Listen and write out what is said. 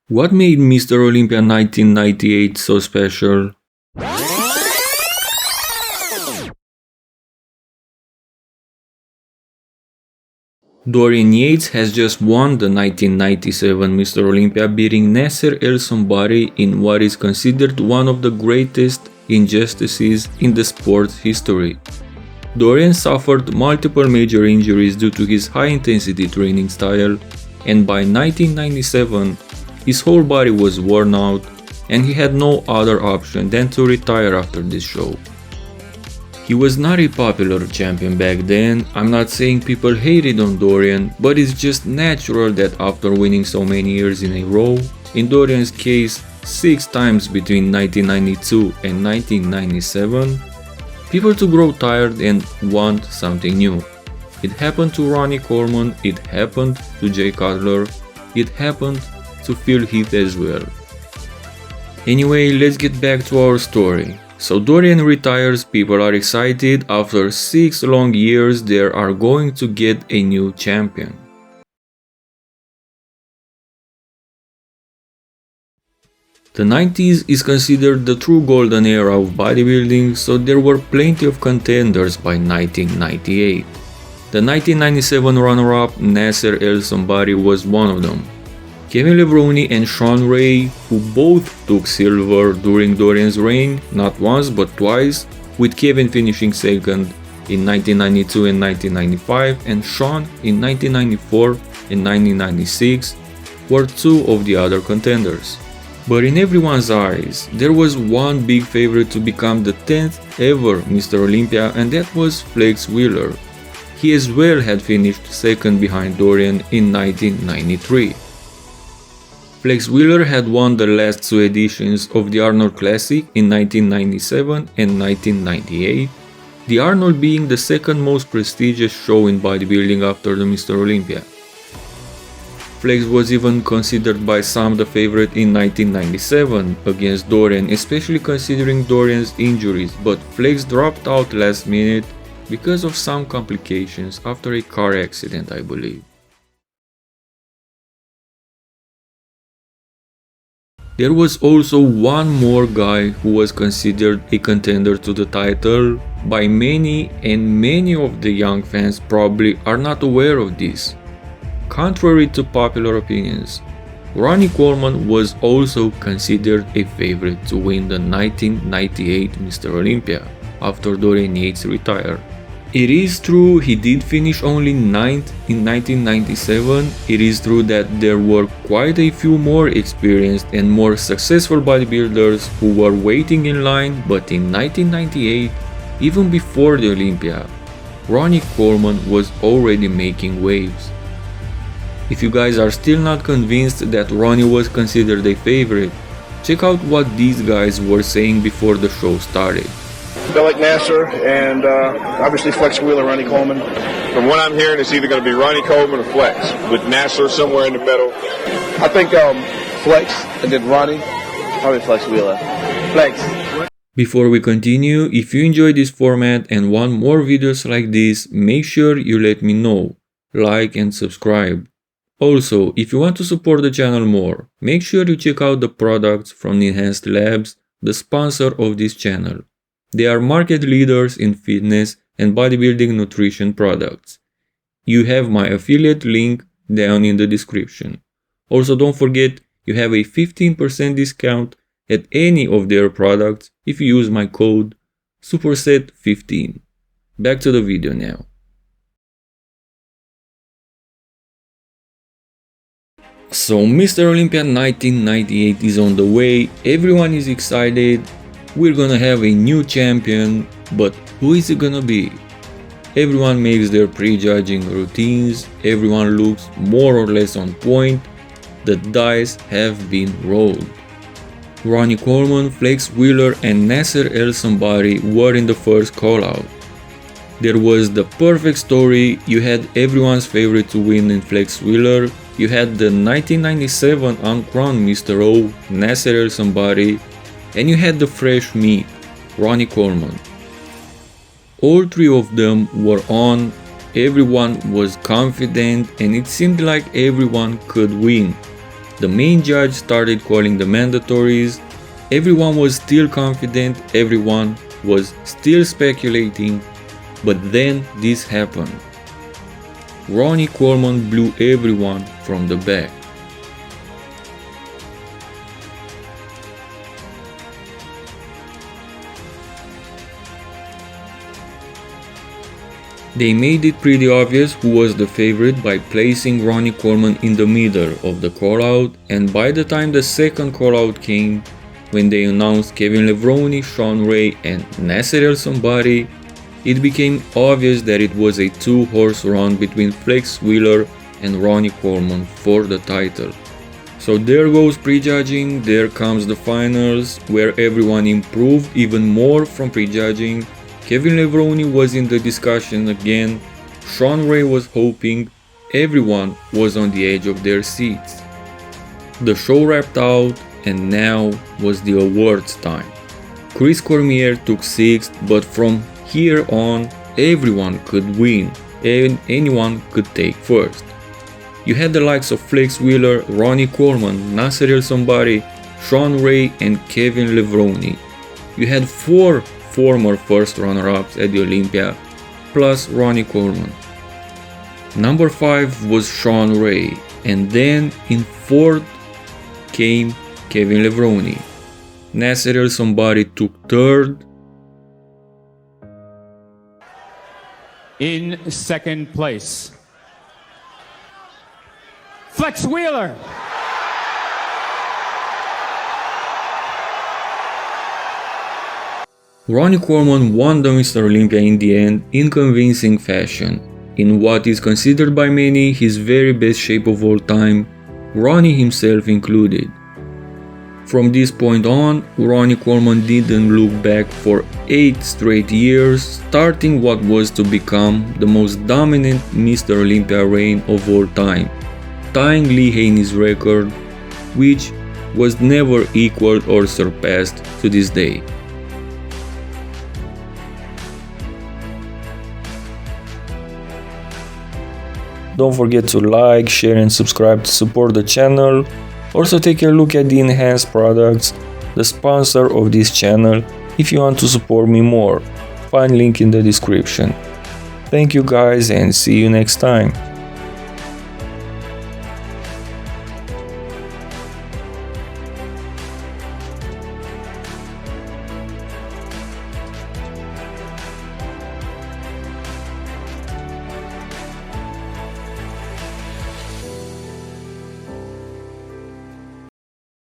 What made Mr. Olympia 1998 so special? Dorian Yates has just won the 1997 Mr. Olympia, beating Nasser El Somebari in what is considered one of the greatest injustices in the sport's history. Dorian suffered multiple major injuries due to his high-intensity training style, and by 1997, his whole body was worn out and he had no other option than to retire after this show. He was not a popular champion back then. I'm not saying people hated on Dorian, but it's just natural that after winning so many years in a row, in Dorian's case 6 times between 1992 and 1997, people to grow tired and want something new. It happened to Ronnie Coleman, it happened to Jay Cutler, it happened to Phil Heath as well. Anyway, let's get back to our story. So Dorian retires, people are excited, after 6 long years they are going to get a new champion. The 90s is considered the true golden era of bodybuilding, so there were plenty of contenders by 1998. The 1997 runner-up Nasser El Somebari was one of them. Kevin Levrone and Sean Ray, who both took silver during Dorian's reign, not once but twice, with Kevin finishing second in 1992 and 1995 and Sean in 1994 and 1996, were 2 of the other contenders. But in everyone's eyes, there was one big favorite to become the 10th ever Mr. Olympia, and that was Flex Wheeler. He as well had finished second behind Dorian in 1993. Flex Wheeler had won the last 2 editions of the Arnold Classic in 1997 and 1998, the Arnold being the second most prestigious show in bodybuilding after the Mr. Olympia. Flex was even considered by some the favorite in 1997 against Dorian, especially considering Dorian's injuries, but Flex dropped out last minute because of some complications after a car accident, I believe. There was also one more guy who was considered a contender to the title by many, and many of the young fans probably are not aware of this. Contrary to popular opinions, Ronnie Coleman was also considered a favorite to win the 1998 Mr. Olympia after Dorian Yates retired. It is true he did finish only 9th in 1997, it is true that there were quite a few more experienced and more successful bodybuilders who were waiting in line, but in 1998, even before the Olympia, Ronnie Coleman was already making waves. If you guys are still not convinced that Ronnie was considered a favorite, check out what these guys were saying before the show started. I feel like Nasser and obviously Flex Wheeler, Ronnie Coleman. From what I'm hearing, it's either going to be Ronnie Coleman or Flex, with Nasser somewhere in the middle. I think Flex and then Ronnie, probably Flex Wheeler. Flex. Before we continue, if you enjoy this format and want more videos like this, make sure you let me know, like and subscribe. Also, if you want to support the channel more, make sure you check out the products from Enhanced Labs, the sponsor of this channel. They are market leaders in fitness and bodybuilding nutrition products. You have my affiliate link down in the description. Also, don't forget you have a 15% discount at any of their products if you use my code SUPERSET15. Back to the video now. So Mr. Olympia 1998 is on the way, everyone is excited. We're gonna have a new champion, but who is it gonna be? Everyone makes their prejudging routines, everyone looks more or less on point, the dice have been rolled. Ronnie Coleman, Flex Wheeler and Nasser El Somebari were in the first call out. There was the perfect story, you had everyone's favorite to win in Flex Wheeler, you had the 1997 uncrowned Mr. O, Nasser El Somebari, and you had the fresh meat, Ronnie Coleman. All 3 of them were on, everyone was confident and it seemed like everyone could win. The main judge started calling the mandatories. Everyone was still confident, everyone was still speculating, but then this happened. Ronnie Coleman blew everyone from the back. They made it pretty obvious who was the favorite by placing Ronnie Coleman in the middle of the call-out, and by the time the second call-out came, when they announced Kevin Levrone, Sean Ray and Nasser El Somebody, it became obvious that it was a two-horse run between Flex Wheeler and Ronnie Coleman for the title. So there goes prejudging, there comes the finals, where everyone improved even more from prejudging. Kevin Levrone was in the discussion again, Sean Ray was hoping, everyone was on the edge of their seats. The show wrapped out and now was the awards time. Chris Cormier took 6th, but from here on everyone could win and anyone could take 1st. You had the likes of Flex Wheeler, Ronnie Coleman, Nasser El Somebody, Sean Ray and Kevin Levrone. You had 4 former first runner-ups at the Olympia, plus Ronnie Coleman. Number 5 was Sean Ray, and then in 4th came Kevin Levrone. Nasser El Somebody took 3rd. In 2nd place, Flex Wheeler. Ronnie Coleman won the Mr. Olympia in the end in convincing fashion. In what is considered by many his very best shape of all time, Ronnie himself included. From this point on, Ronnie Coleman didn't look back for 8 straight years, starting what was to become the most dominant Mr. Olympia reign of all time, tying Lee Haney's record, which was never equaled or surpassed to this day. Don't forget to like, share and subscribe to support the channel. Also take a look at the enhanced products, the sponsor of this channel, if you want to support me more. Find link in the description. Thank you guys and see you next time.